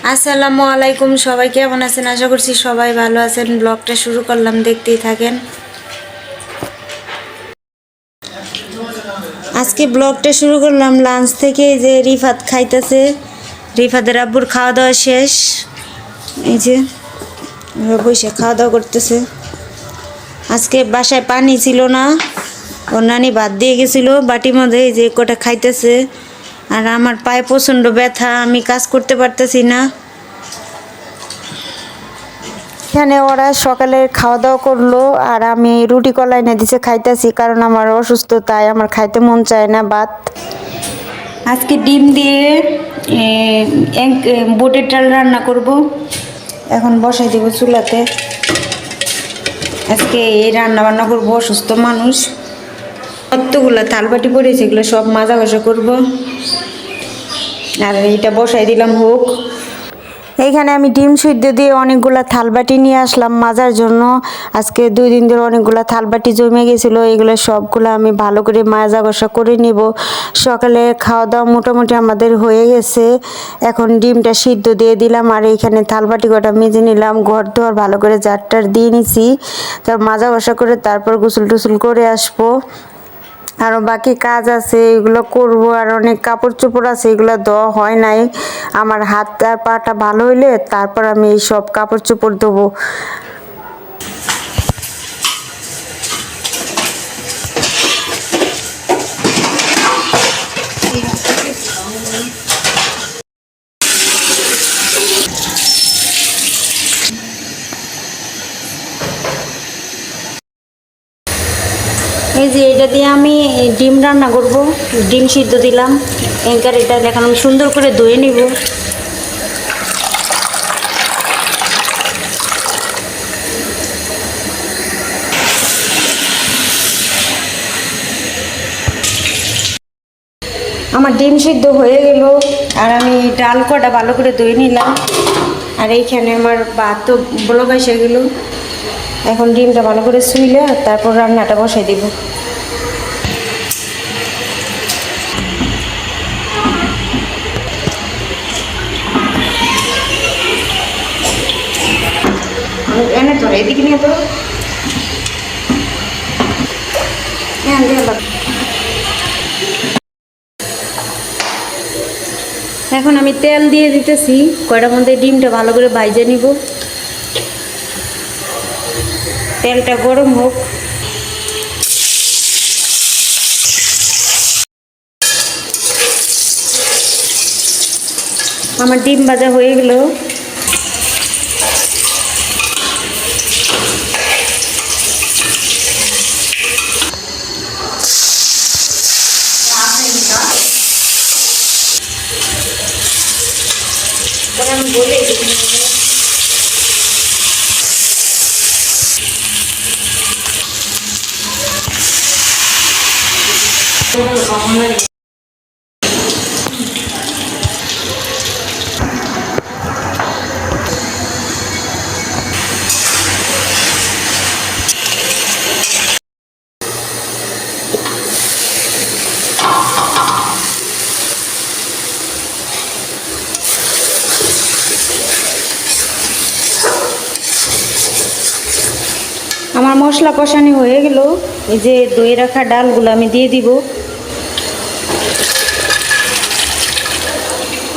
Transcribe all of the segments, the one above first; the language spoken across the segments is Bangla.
আসসালামু আলাইকুম, সবাই কেমন আছেন? আশা করছি সবাই ভালো আছেন। ব্লগটা শুরু করলাম, দেখতেই থাকেন। আজকে ব্লগটা শুরু করলাম লাঞ্চ থেকে। যে রিফাত খাইতেছে, রিফাতের আব্বুর খাওয়া দাওয়া শেষ। এই যে বসে খাওয়া দাওয়া করতেছে। আজকে বাসায় পানি ছিল না, ওর নানি ভাত দিয়ে গেছিলো বাটির মধ্যে, এই যে কটা খাইতেছে। আর আমার পায়ে প্রচণ্ড ব্যথা, আমি কাজ করতে পারতেছি না। এখানে ওরা সকালে খাওয়া দাওয়া করলো, আর আমি রুটি কলা এনে দিছে খাইতেছি, কারণ আমার অসুস্থ, তাই আমার খাইতে মন চায় না ভাত। আজকে ডিম দিয়ে বুটের ডাল রান্না করব। এখন বসাই দেব চুলাতে। আজকে এই রান্না বান্না করবো, অসুস্থ মানুষ। কতগুলো থালবাটি পড়েছে, এগুলো সব মাজা ঘষা করবো। আর এইটা বসাই দিলাম হোক। এইখানে আমি ডিম সিদ্ধ দিয়ে অনেকগুলা থালবাটি নিয়ে আসলাম মাজার জন্য। আজকে 2 দিন ধরে অনেকগুলা থালবাটি জমে গেছিলো, এগুলো সবগুলো আমি ভালো করে মাজা ঘষা করে নিব। সকালে খাওয়া দাওয়া মোটামুটি আমাদের হয়ে গেছে। এখন ডিমটা সিদ্ধ দিয়ে দিলাম, আর এইখানে থালবাটি কটা মেজে নিলাম, ঘর দোয়ার ভালো করে জারটার দিয়ে নিছি। তারপর মাজা ঘষা করে তারপর গোসল টোসল করে আসবো। আরও বাকি কাজ আছে, এগুলো করব। আর অনেক কাপড় চোপড় আছে, এগুলো ধোয়া হয় নাই। আমার হাত আর পাটা ভালো হইলে তারপর আমি এই সব কাপড় চোপড় ধোবো। এই যে এটা দিয়ে আমি ডিম রান্না করব। ডিম সিদ্ধ দিলাম, এঙ্কার এটা এখন আমি সুন্দর করে ধুয়ে নিব। আমার ডিম সিদ্ধ হয়ে গেল, আর আমি ডাল কটা ভালো করে ধুয়ে নিলাম। আর এইখানে আমার ভাত তো বলক এসে গেল। এখন ডিমটা ভালো করে শুইলে তারপর রান্নাটা বসাই দিব। এনে তো এদিকে নিয়ে তো এখন আমি তেল দিয়ে দিতেছি, কয়টার মধ্যে ডিমটা ভালো করে ভাইজে নিব। তেলটা গরম হোক। আমার ডিম ভাজা হয়ে গেল। আমি বলে আমার মশলা কষানি হয়ে গেল। এই যে দই রাখা ডালগুলো আমি দিয়ে দিব,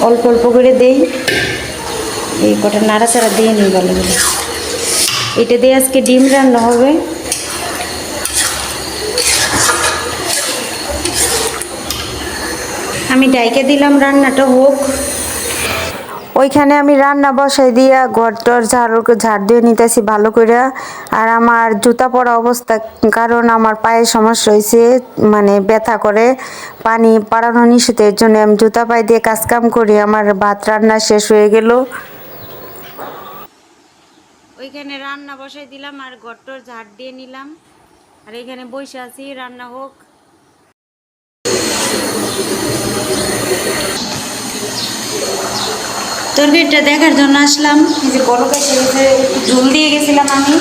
অল্প অল্প করে দেই। এই কটা নাড়াচাড়া দিয়ে নিই ভালো করে। এটা দিয়ে আজকে ডিম রান্না হবে। আমি ডাইকে দিলাম, রান্নাটা হোক। ওইখানে আমি রান্না বসাই দিয়া ঘরটর ঝাড় দিয়ে নিতেছি ভালো করে। আর আমার জুতা পরা অবস্থা, কারণ আমার পায়ে সমস্যা হয়েছে, মানে ব্যথা করে, পানি পাড়ানো নিষেধ, এর জন্য আমি জুতা পায়ে দিয়ে কাজ কাম করি। আমার ভাত রান্না শেষ হয়ে গেল। ওইখানে রান্না বসাই দিলাম আর ঘরটর ঝাড় দিয়ে নিলাম। আর এখানে বসে আছি, রান্না হোক। তরকারিটা দেখার জন্য আসলাম। এই যে বড় কাছে ঝোল দিয়ে গেছিলাম আমি।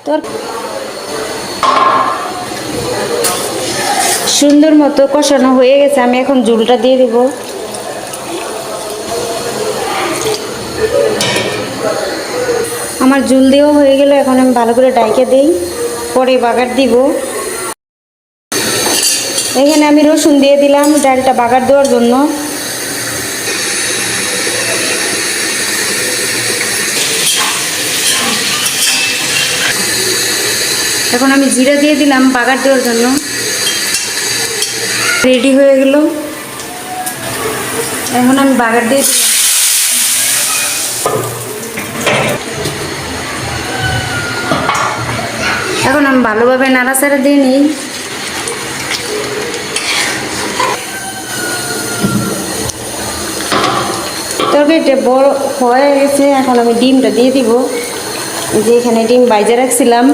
তোর সুন্দর মতো কষানো হয়ে গেছে, আমি এখন ঝোলটা দিয়ে দিব। আমার ঝোল দেওয়া হয়ে গেল, এখন আমি ভালো করে ডাইকে দিই, পরে বাগার দিব। এখানে আমি রসুন দিয়ে দিলাম ডালটা বাগার দেওয়ার জন্য। এখন আমি জিরা দিয়ে দিলাম বাগার দেওয়ার জন্য। রেডি হয়ে গেল, এখন আমি বাগার দিয়ে দিলাম। এখন আমি ভালোভাবে নাড়াচাড়া দিয়ে নিই। তরকারিটা বড় হয়ে গেছে, এখন আমি ডিমটা দিয়ে দিব। যে এখানে ডিম বাইজে রাখছিলাম।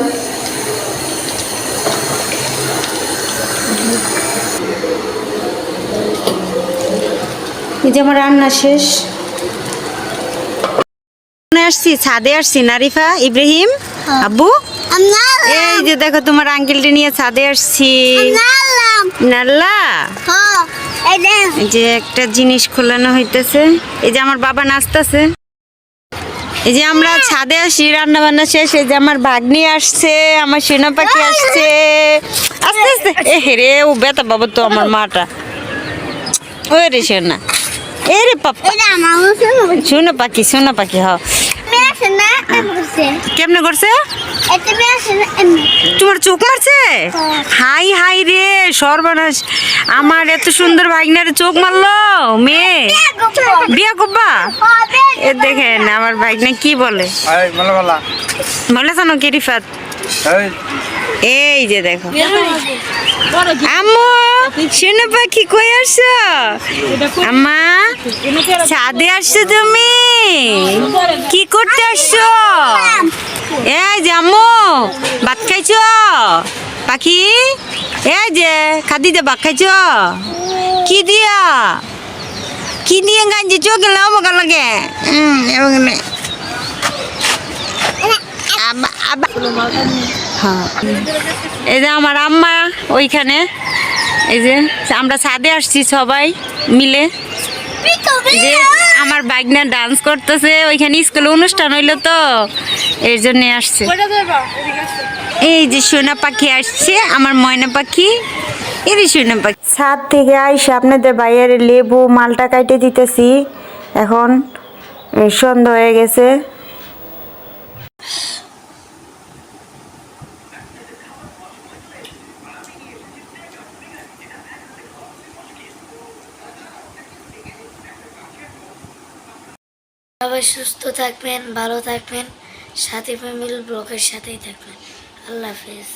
এই যে আমার রান্না শেষ। আসছি ছাদে, আসছি নারিফা ইব্রাহিম আব্বু, এই যে দেখো তোমার আঙ্কেলটি নিয়ে ছাদে আসছি। নাল্লা এই যে একটা জিনিস খোলানো হইতেছে, এই যে আমার বাবা নাচতেছে। এই যে আমরা ছাদে আসি, রান্না বান্না শেষ। এই যে আমার ভাগ্নি আসছে, আমার সোনা পাখি আসছে। আস্তে আস্তে এ হেরে ও বেতা বাবা তো আমার মাটা। ওই রে সোনা, এ রে পাপা সোনা পাখি, সোনা পাখি। হ কেমনে করছে? তোমার চোখ মারছে? হাই হাই রে সর্বনাশ, আমার এত সুন্দর ভাগনার চোখ মারলো মেয়ে। বিয়া করবা? এ দেখেন আমার ভাগনা কি বলে, বলে জানো কি রিফাত? এই যে দেখো আম্মু সোনা পাখি কই আসছো? আম্মা ছাদে আসছো তুমি? কি করতে আসছো? এই যে আম্মু ভাত খাইছো পাখি? এই যে খাদিজা ভাত খাইছো? কি দিয়া, কি দিয়ে গাঞ্জি চোখে লাগার লাগে? এই যে আমার আম্মা ওইখানে, এই যে আমরা ছাদে আসছি সবাই মিলে। যে আমার বাগনা ডান্স করতেছে, ওইখানে স্কুলে অনুষ্ঠান হইলো তো এর জন্য আসছে। এই যে সোনা পাখি আসছে, আমার ময়না পাখি। এই সোনা পাখি ছাদ থেকে আইসা আপনাদের বাইরে লেবু মালটা কাটে দিতেছি। এখন সন্ধ্যা হয়ে গেছে। সবাই সুস্থ থাকবেন, ভালো থাকবেন, সাথী ফ্যামিলি ব্লগের সাথেই থাকবেন। আল্লাহ হাফেজ।